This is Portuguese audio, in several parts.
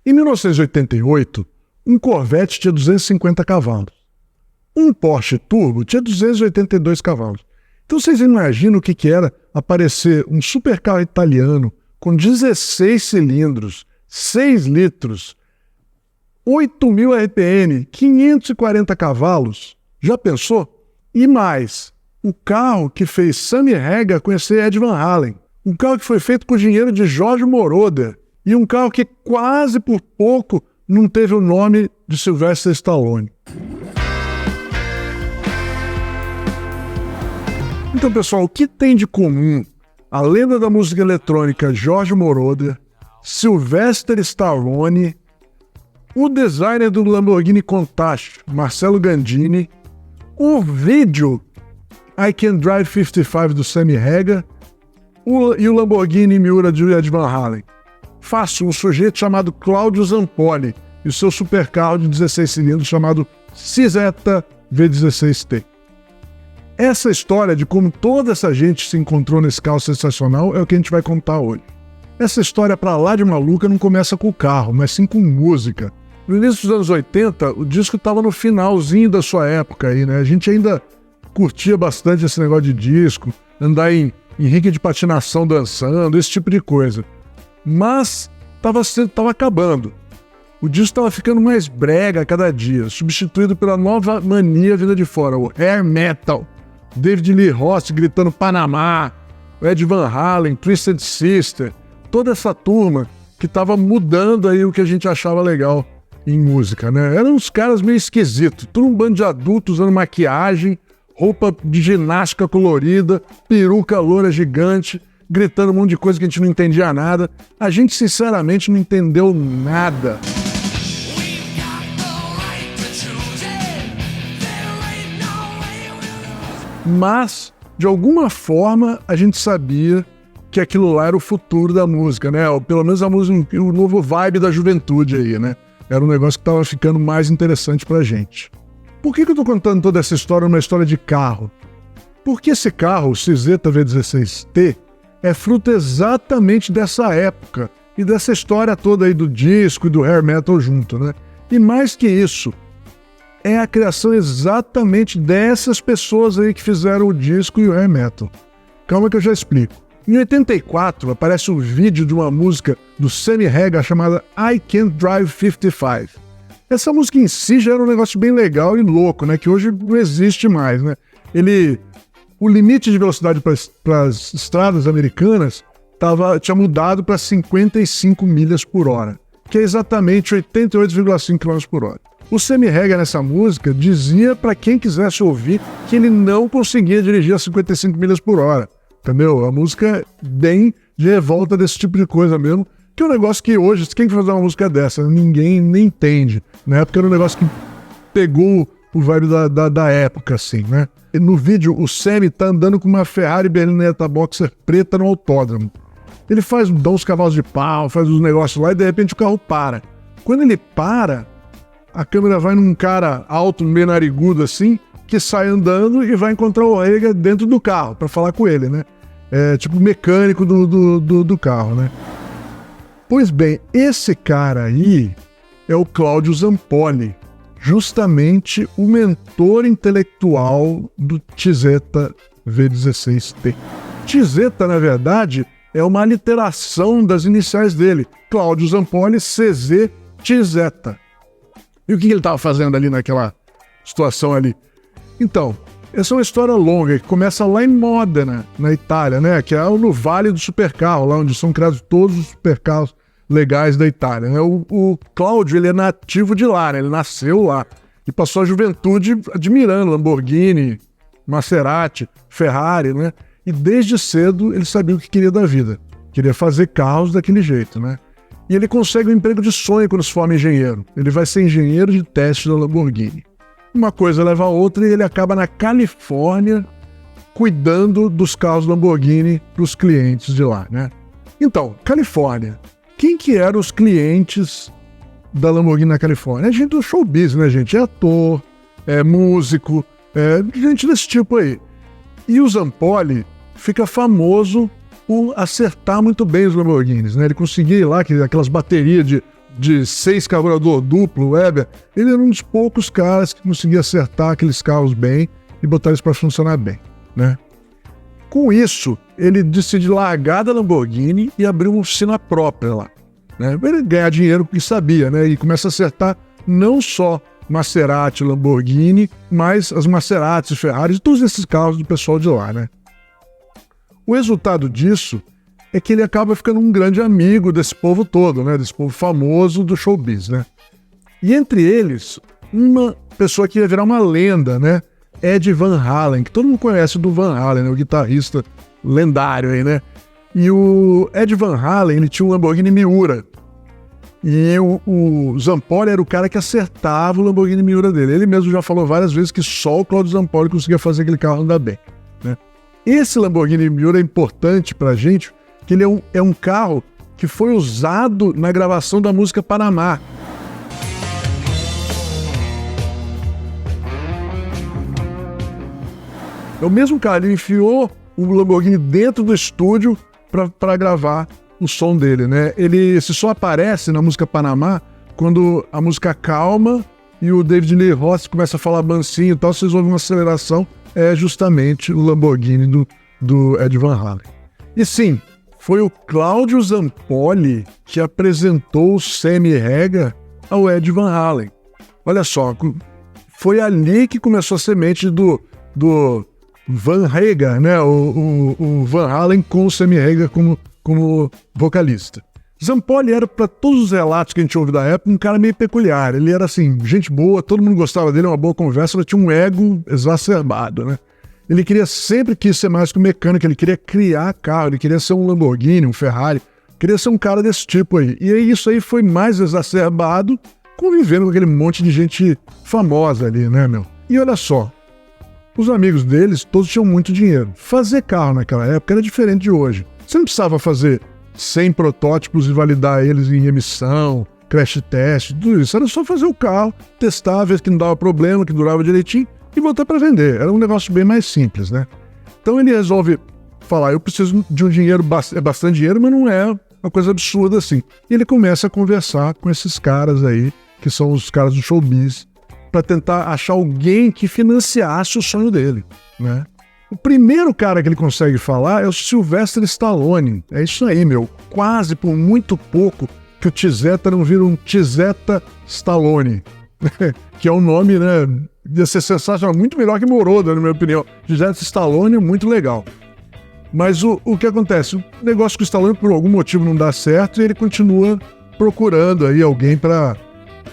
Em 1988, um Corvette tinha 250 cavalos. Um Porsche Turbo tinha 282 cavalos. Então vocês imaginam o que era aparecer um supercarro italiano com 16 cilindros, 6 litros, 8.000 RPM, 540 cavalos? Já pensou? E mais, o carro que fez Sammy Hagar conhecer Ed Van Halen. Um carro que foi feito com dinheiro de Jorge Moroder. E um carro que quase por pouco não teve o nome de Sylvester Stallone. Então, pessoal, o que tem de comum a lenda da música eletrônica Jorge Moroder, Sylvester Stallone, o designer do Lamborghini Countach, Marcello Gandini, o vídeo I Can Drive 55 do Sammy Hagar e o Lamborghini Miura de Ed Van Halen? Fácil, um sujeito chamado Claudio Zampoli e o seu supercarro de 16 cilindros chamado Cizeta V16T. Essa história de como toda essa gente se encontrou nesse carro sensacional é o que a gente vai contar hoje. Essa história pra lá de maluca não começa com o carro, mas sim com música. No início dos anos 80, o disco estava no finalzinho da sua época aí, né? A gente ainda curtia bastante esse negócio de disco, andar em ringue de patinação dançando, esse tipo de coisa. Mas estava acabando. O disco estava ficando mais brega a cada dia, substituído pela nova mania vinda de fora, o hair metal. David Lee Roth gritando Panamá, o Ed Van Halen, Twisted Sister, toda essa turma que estava mudando aí o que a gente achava legal em música, né? Eram uns caras meio esquisitos, tudo um bando de adultos usando maquiagem, roupa de ginástica colorida, peruca loura gigante, gritando um monte de coisa que a gente não entendia nada. A gente, sinceramente, não entendeu nada. Mas, de alguma forma, a gente sabia que aquilo lá era o futuro da música, né? Ou pelo menos a música, o novo vibe da juventude aí, né? Era um negócio que estava ficando mais interessante pra gente. Por que eu tô contando toda essa história numa história de carro? Porque esse carro, o Cizeta V16T, é fruto exatamente dessa época e dessa história toda aí do disco e do hair metal junto, né? E mais que isso, é a criação exatamente dessas pessoas aí que fizeram o disco e o hair metal. Calma que eu já explico. Em 84, aparece um vídeo de uma música do Sammy Hagar chamada I Can't Drive 55. Essa música em si já era um negócio bem legal e louco, né? Que hoje não existe mais, né? O limite de velocidade para as estradas americanas tinha mudado para 55 milhas por hora, que é exatamente 88,5 km por hora. O Sammy Hagar nessa música dizia para quem quisesse ouvir que ele não conseguia dirigir a 55 milhas por hora. Entendeu? A música é bem de revolta desse tipo de coisa mesmo, que é um negócio que hoje, quem fazer uma música dessa, ninguém nem entende. Na época era um negócio que pegou o vibe da época, assim, né? E no vídeo, o Sammy tá andando com uma Ferrari Berlinetta Boxer preta no autódromo. Ele dá uns cavalos de pau, faz uns negócios lá e de repente o carro para. Quando ele para, a câmera vai num cara alto, meio narigudo assim, que sai andando e vai encontrar o Hagar dentro do carro para falar com ele, né? É tipo o mecânico do carro, né? Pois bem, esse cara aí é o Claudio Zampoli, justamente o mentor intelectual do Cizeta V16T. Cizeta, na verdade, é uma aliteração das iniciais dele, Claudio Zampoli, CZ Cizeta. E o que ele estava fazendo ali naquela situação ali? Então, essa é uma história longa que começa lá em Modena, na Itália, né? Que é no Vale do Supercarro, lá onde são criados todos os supercarros legais da Itália, né? O Cláudio, ele é nativo de lá, né? Ele nasceu lá e passou a juventude admirando Lamborghini, Maserati, Ferrari, né? E desde cedo ele sabia o que queria da vida. Queria fazer carros daquele jeito, né? E ele consegue um emprego de sonho quando se forma engenheiro. Ele vai ser engenheiro de teste da Lamborghini. Uma coisa leva a outra e ele acaba na Califórnia cuidando dos carros Lamborghini para os clientes de lá, né? Então, Califórnia. Quem que eram os clientes da Lamborghini na Califórnia? É gente do showbiz, né, gente? É ator, é músico, é gente desse tipo aí. E o Zampoli fica famoso por acertar muito bem os Lamborghinis, né? Ele conseguia ir lá, aquelas baterias de de 6 carburador duplo, Weber, ele era um dos poucos caras que conseguia acertar aqueles carros bem e botar eles para funcionar bem, né? Com isso, ele decidiu largar da Lamborghini e abrir uma oficina própria lá, né? Ele ganhar dinheiro porque sabia, né? E começa a acertar não só Maserati, Lamborghini, mas as Maseratis, Ferraris, todos esses carros do pessoal de lá, né? O resultado disso é que ele acaba ficando um grande amigo desse povo todo, né? Desse povo famoso do showbiz, né? E entre eles, uma pessoa que ia virar uma lenda, né? Ed Van Halen, que todo mundo conhece do Van Halen, né? O guitarrista lendário aí, né? E o Ed Van Halen, ele tinha um Lamborghini Miura. E o Zampoli era o cara que acertava o Lamborghini Miura dele. Ele mesmo já falou várias vezes que só o Claudio Zampoli conseguia fazer aquele carro andar bem, né? Esse Lamborghini Miura é importante pra gente, que ele é um carro que foi usado na gravação da música Panamá. É o mesmo cara, ele enfiou o Lamborghini dentro do estúdio para gravar o som dele, né? Ele só aparece na música Panamá quando a música calma e o David Lee Roth começa a falar mansinho e tal, vocês ouvem uma aceleração, é justamente o Lamborghini do Ed Van Halen. E sim, foi o Claudio Zampoli que apresentou o Sammy Hagar ao Ed Van Halen. Olha só, foi ali que começou a semente do Van Hagar, né? O Van Halen com o Sammy Hagar como vocalista. Zampoli era, para todos os relatos que a gente ouve da época, um cara meio peculiar. Ele era assim, gente boa, todo mundo gostava dele, uma boa conversa, ele tinha um ego exacerbado, né? Ele sempre quis ser mais que um mecânico, ele queria criar carro, ele queria ser um Lamborghini, um Ferrari, queria ser um cara desse tipo aí. E isso aí foi mais exacerbado convivendo com aquele monte de gente famosa ali, né, meu? E olha só, os amigos deles todos tinham muito dinheiro. Fazer carro naquela época era diferente de hoje. Você não precisava fazer 100 protótipos e validar eles em emissão, crash test, tudo isso. Era só fazer o carro, testar, ver que não dava problema, que durava direitinho e botar para vender. Era um negócio bem mais simples, né? Então ele resolve falar, eu preciso de um dinheiro, é bastante dinheiro, mas não é uma coisa absurda assim. E ele começa a conversar com esses caras aí, que são os caras do showbiz, para tentar achar alguém que financiasse o sonho dele, né? O primeiro cara que ele consegue falar é o Sylvester Stallone. É isso aí, meu. Quase por muito pouco que o Tizeta não vira um Tizeta Stallone. Que é um nome, né? Ia ser sensacional. Muito melhor que Moroder, na minha opinião. Tizeta Stallone é muito legal. Mas o que acontece? O negócio com o Stallone, por algum motivo, não dá certo e ele continua procurando aí alguém para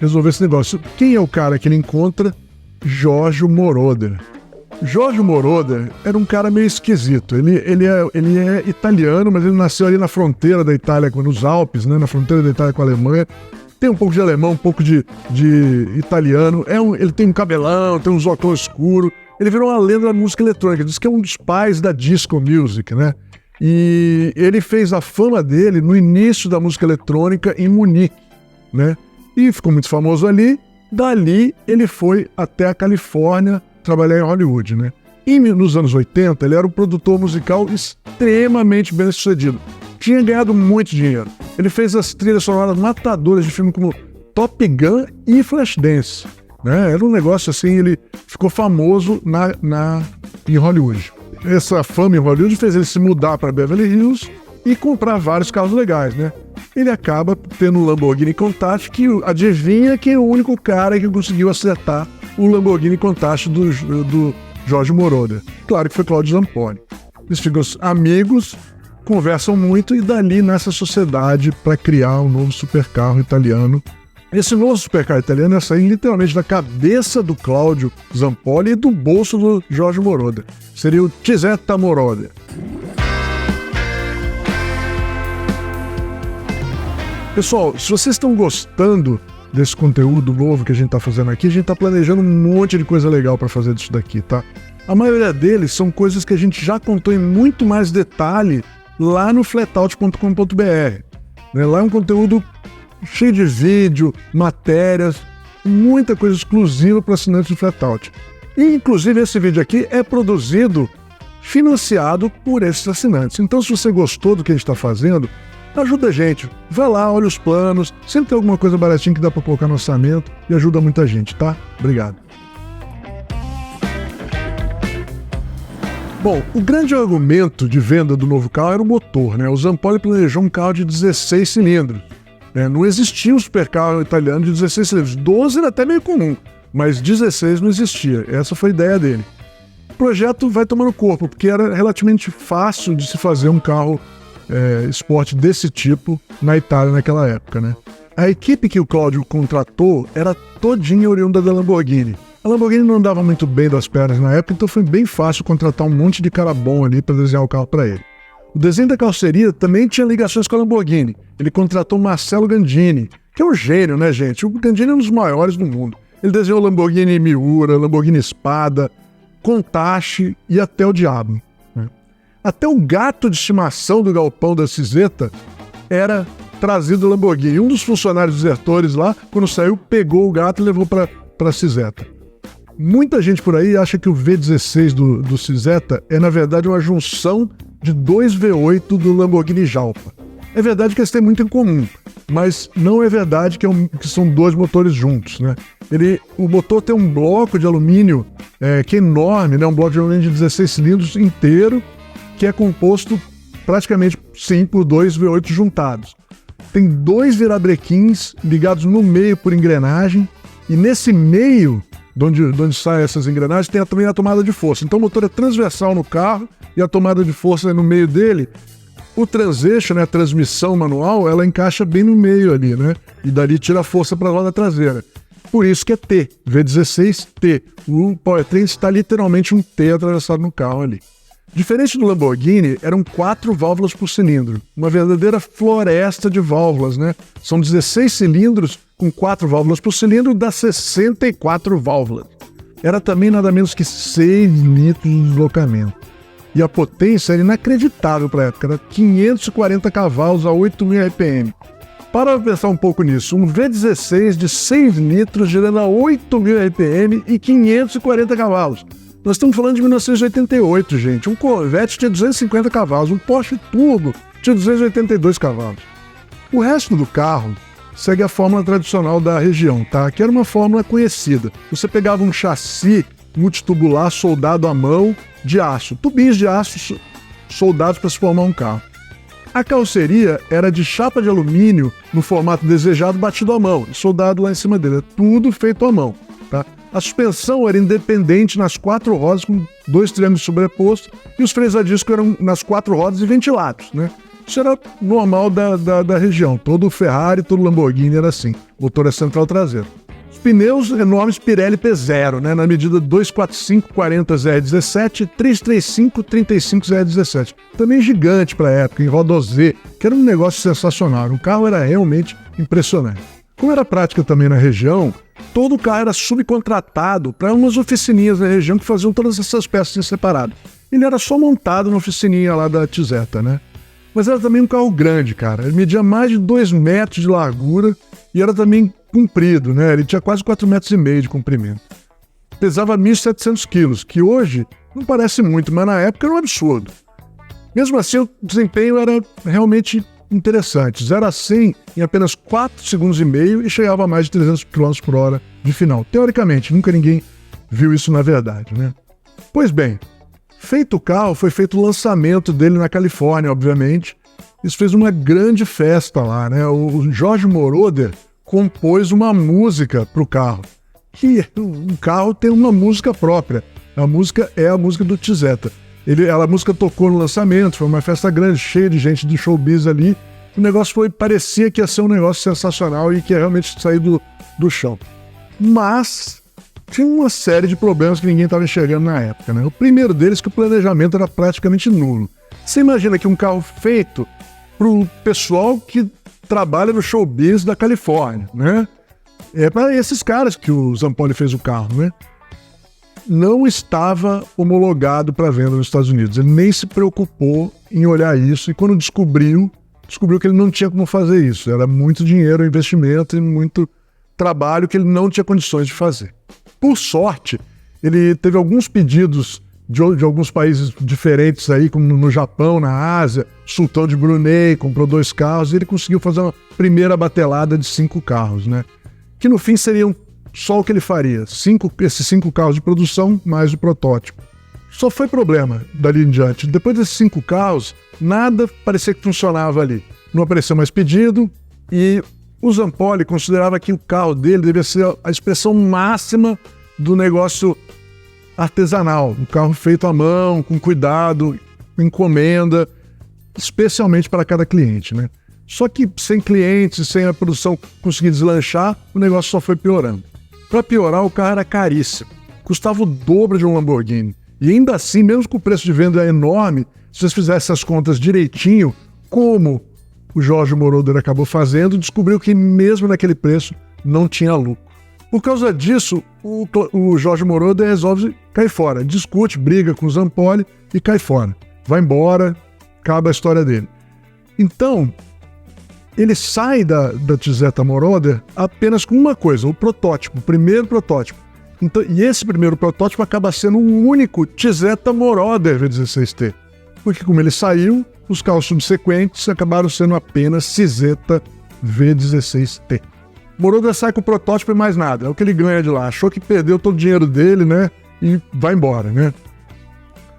resolver esse negócio. Quem é o cara que ele encontra? Giorgio Moroder. Giorgio Moroder era um cara meio esquisito. Ele é italiano, mas ele nasceu ali na fronteira da Itália, nos Alpes, né, na fronteira da Itália com a Alemanha. Tem um pouco de alemão, um pouco de italiano. Ele tem um cabelão, tem uns óculos escuros. Ele virou uma lenda da música eletrônica. Diz que é um dos pais da disco music, né? E ele fez a fama dele no início da música eletrônica em Munique, né? E ficou muito famoso ali. Dali ele foi até a Califórnia trabalhar em Hollywood, né? E nos anos 80 ele era um produtor musical extremamente bem sucedido. Tinha ganhado muito dinheiro. Ele fez as trilhas sonoras matadoras de filmes como Top Gun e Flashdance, né? Era um negócio assim, ele ficou famoso em Hollywood. Essa fama em Hollywood fez ele se mudar para Beverly Hills e comprar vários carros legais, né? Ele acaba tendo um Lamborghini Countach, que adivinha quem é o único cara que conseguiu acertar o Lamborghini Countach do Giorgio Moroder. Claro que foi Claudio Zampoli. Eles ficam amigos, conversam muito e dali nessa sociedade para criar um novo supercarro italiano. Esse novo supercarro italiano ia sair literalmente da cabeça do Claudio Zampoli e do bolso do Giorgio Moroder. Seria o Tizeta Moroder. Pessoal, se vocês estão gostando desse conteúdo novo que a gente está fazendo aqui, a gente está planejando um monte de coisa legal para fazer disso daqui, tá? A maioria deles são coisas que a gente já contou em muito mais detalhe lá no flatout.com.br. Né? Lá é um conteúdo cheio de vídeo, matérias, muita coisa exclusiva para assinantes do Flatout. E, inclusive, esse vídeo aqui é produzido, financiado por esses assinantes. Então, se você gostou do que a gente está fazendo, ajuda a gente. Vai lá, olha os planos, sempre tem alguma coisa baratinha que dá para colocar no orçamento e ajuda muita gente, tá? Obrigado. Bom, o grande argumento de venda do novo carro era o motor, né? O Zampoli planejou um carro de 16 cilindros. Né? Não existia um supercarro italiano de 16 cilindros. 12 era até meio comum, mas 16 não existia. Essa foi a ideia dele. O projeto vai tomando corpo, porque era relativamente fácil de se fazer um carro esporte desse tipo na Itália naquela época, né? A equipe que o Cláudio contratou era todinha oriunda da Lamborghini. A Lamborghini não andava muito bem das pernas na época, então foi bem fácil contratar um monte de cara bom ali para desenhar o carro para ele. O desenho da carroceria também tinha ligações com a Lamborghini. Ele contratou Marcello Gandini, que é um gênio, né, gente? O Gandini é um dos maiores do mundo. Ele desenhou Lamborghini Miura, Lamborghini Espada, Countach e até o Diabo. Né? Até o gato de estimação do galpão da Ciseta era trazido da Lamborghini. Um dos funcionários desertores lá, quando saiu, pegou o gato e levou para a Ciseta. Muita gente por aí acha que o V16 do Ciseta é, na verdade, uma junção de dois V8 do Lamborghini Jalpa. É verdade que eles têm muito em comum, mas não é verdade que são dois motores juntos, né? O motor tem um bloco de alumínio que é enorme, né? Um bloco de alumínio de 16 cilindros inteiro, que é composto praticamente, sim, por dois V8 juntados. Tem dois virabrequins ligados no meio por engrenagem, e nesse meio, de onde saem essas engrenagens, tem também a tomada de força. Então o motor é transversal no carro e a tomada de força é no meio dele. O transeixo, né, a transmissão manual, ela encaixa bem no meio ali, né? E dali tira a força para a roda traseira. Por isso que é T, V16T. O powertrain está literalmente um T atravessado no carro ali. Diferente do Lamborghini, eram 4 válvulas por cilindro. Uma verdadeira floresta de válvulas, né? São 16 cilindros com 4 válvulas por cilindro, dá 64 válvulas. Era também nada menos que 6 litros de deslocamento. E a potência era inacreditável para a época, era 540 cavalos a 8.000 RPM. Para pensar um pouco nisso, um V16 de 6 litros girando a 8.000 RPM e 540 cavalos. Nós estamos falando de 1988, gente. Um Corvette tinha 250 cavalos, um Porsche Turbo tinha 282 cavalos. O resto do carro segue a fórmula tradicional da região, tá? Que era uma fórmula conhecida. Você pegava um chassi multitubular soldado à mão de aço, tubinhos de aço soldados para se formar um carro. A carroceria era de chapa de alumínio no formato desejado batido à mão, soldado lá em cima dele, tudo feito à mão, tá? A suspensão era independente nas 4 rodas com 2 triângulos sobrepostos e os freios a disco eram nas 4 rodas e ventilados, né? Isso era normal da região, todo Ferrari, todo Lamborghini era assim, motor é central traseiro. Os pneus enormes Pirelli P0, né, na medida 245/40 ZR17, 335/35 ZR17. Também gigante para a época, em roda Z, que era um negócio sensacional. O carro era realmente impressionante. Como era prática também na região, todo o carro era subcontratado para umas oficininhas na região que faziam todas essas peças em separado. Ele era só montado na oficininha lá da Ciseta, né? Mas era também um carro grande, cara. Ele media mais de 2 metros de largura e era também comprido, né? Ele tinha quase 4,5 metros de comprimento. Pesava 1.700 quilos, que hoje não parece muito, mas na época era um absurdo. Mesmo assim, o desempenho era realmente interessante. 0 a 100 em apenas 4 segundos e meio e chegava a mais de 300 km por hora de final. Teoricamente, nunca ninguém viu isso na verdade, né? Pois bem, feito o carro, foi feito o lançamento dele na Califórnia, obviamente. Isso fez uma grande festa lá, né? O Jorge Moroder compôs uma música para o carro. E o carro tem uma música própria. A música é a música do Ciseta. A música tocou no lançamento, foi uma festa grande, cheia de gente de showbiz ali. O negócio parecia que ia ser um negócio sensacional e que ia realmente sair do chão. Mas tinha uma série de problemas que ninguém estava enxergando na época, né? O primeiro deles é que o planejamento era praticamente nulo. Você imagina que um carro feito para o pessoal que trabalha no showbiz da Califórnia, né? É para esses caras que o Zampoli fez o carro, né? Não estava homologado para venda nos Estados Unidos. Ele nem se preocupou em olhar isso e quando descobriu que ele não tinha como fazer isso. Era muito dinheiro, investimento e muito trabalho que ele não tinha condições de fazer. Por sorte, ele teve alguns pedidos de alguns países diferentes aí, como no Japão, na Ásia. O sultão de Brunei comprou 2 carros e ele conseguiu fazer uma primeira batelada de 5 carros, né? Que no fim seriam só o que ele faria, esses 5 carros de produção mais o protótipo. Só foi problema dali em diante. Depois desses 5 carros, nada parecia que funcionava ali. Não apareceu mais pedido e o Zampoli considerava que o carro dele devia ser a expressão máxima do negócio artesanal, um carro feito à mão, com cuidado, encomenda, especialmente para cada cliente, né? Só que sem clientes, sem a produção conseguir deslanchar, o negócio só foi piorando. Para piorar, o carro era caríssimo, custava o dobro de um Lamborghini. E ainda assim, mesmo com o preço de venda enorme, se vocês fizessem as contas direitinho, como o Jorge Moroder acabou fazendo, descobriu que mesmo naquele preço não tinha lucro. Por causa disso, o Jorge Moroder resolve cair fora. Discute, briga com o Zampoli e cai fora. Vai embora, acaba a história dele. Então, ele sai da Tizeta Moroder apenas com uma coisa, o protótipo, o primeiro protótipo. Então, e esse primeiro protótipo acaba sendo um único Tizeta Moroder V16T. Porque como ele saiu, os carros subsequentes acabaram sendo apenas Tizeta V16T. Moroder sai com o protótipo e mais nada, é o que ele ganha de lá. Achou que perdeu todo o dinheiro dele, né? E vai embora, né?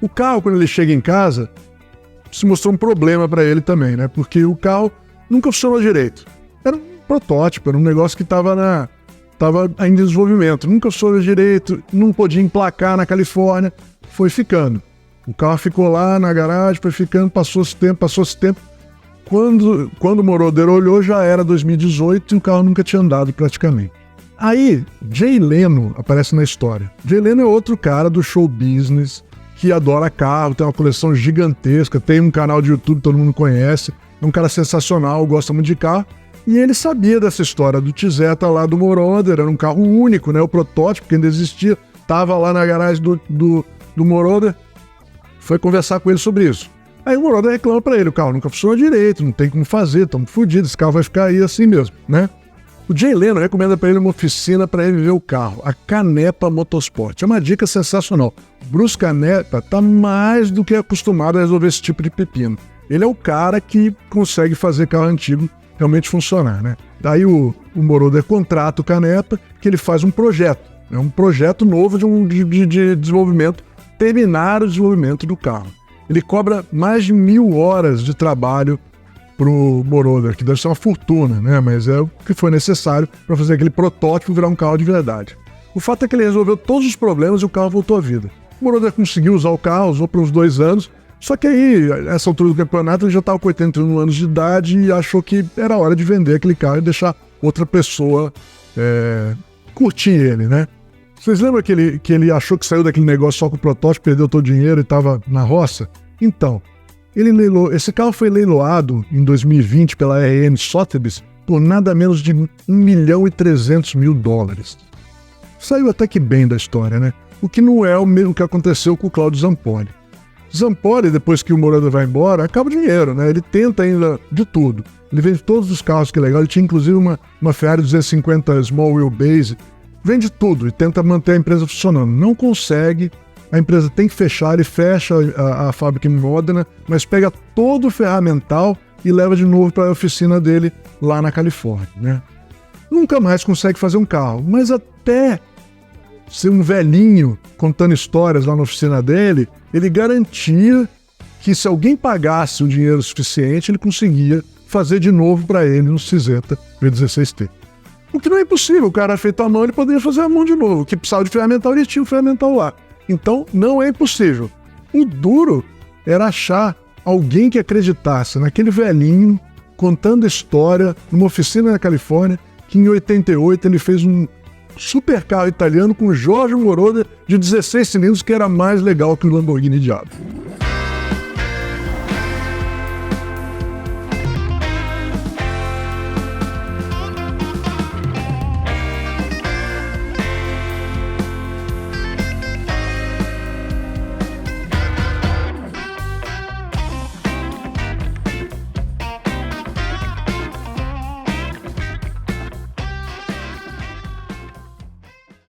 O carro, quando ele chega em casa, se mostrou um problema para ele também, né? Porque o carro nunca funcionou direito. Era um protótipo, era um negócio que estava ainda em desenvolvimento. Nunca funcionou direito, não podia emplacar na Califórnia, foi ficando. O carro ficou lá na garagem, foi ficando, passou esse tempo. Quando o Moroder olhou, já era 2018 e o carro nunca tinha andado praticamente. Aí, Jay Leno aparece na história. Jay Leno é outro cara do show business que adora carro, tem uma coleção gigantesca, tem um canal de YouTube que todo mundo conhece, é um cara sensacional, gosta muito de carro. E ele sabia dessa história do Tizeta lá do Moroder, era um carro único, né? O protótipo que ainda existia, estava lá na garagem do Moroder, foi conversar com ele sobre isso. Aí o Moroder reclama pra ele, o carro nunca funcionou direito, não tem como fazer, estamos fodidos, esse carro vai ficar aí assim mesmo, né? O Jay Leno recomenda pra ele uma oficina para ele ver o carro, a Canepa Motorsport. É uma dica sensacional. Bruce Canepa tá mais do que acostumado a resolver esse tipo de pepino. Ele é o cara que consegue fazer carro antigo realmente funcionar, né? Daí o Moroder contrata o Canepa, que ele faz um projeto, né? Um projeto novo de desenvolvimento, terminar o desenvolvimento do carro. Ele cobra mais de 1.000 horas de trabalho pro Moroder, que deve ser uma fortuna, né? Mas é o que foi necessário para fazer aquele protótipo virar um carro de verdade. O fato é que ele resolveu todos os problemas e o carro voltou à vida. O Moroder conseguiu usar o carro, usou por uns 2 anos, só que aí, nessa altura do campeonato, ele já estava com 81 anos de idade e achou que era hora de vender aquele carro e deixar outra pessoa curtir ele, né? Vocês lembram que ele achou que saiu daquele negócio só com o protótipo, perdeu todo o dinheiro e estava na roça? Então, esse carro foi leiloado em 2020 pela RN Sotheby's por nada menos de $1.300.000. Saiu até que bem da história, né? O que não é o mesmo que aconteceu com o Claudio Zampoli. Zampoli, depois que o Moroder vai embora, acaba o dinheiro, né? Ele tenta ainda de tudo. Ele vende todos os carros que é legal. Ele tinha inclusive uma Ferrari 250 Small Wheelbase. Vende tudo e tenta manter a empresa funcionando. Não consegue, a empresa tem que fechar, ele fecha a fábrica em Modena, mas pega todo o ferramental e leva de novo para a oficina dele lá na Califórnia, né? Nunca mais consegue fazer um carro, mas até ser um velhinho contando histórias lá na oficina dele, ele garantia que se alguém pagasse o dinheiro suficiente, ele conseguia fazer de novo para ele no Tizeta V16T. O que não é impossível, o cara feito à mão, ele poderia fazer a mão de novo. O que precisava de ferramental, ele tinha o ferramental lá. Então, não é impossível. O duro era achar alguém que acreditasse naquele velhinho contando história numa oficina na Califórnia, que em 88 ele fez um super carro italiano com Jorge Moroder de 16 cilindros, que era mais legal que o Lamborghini Diablo.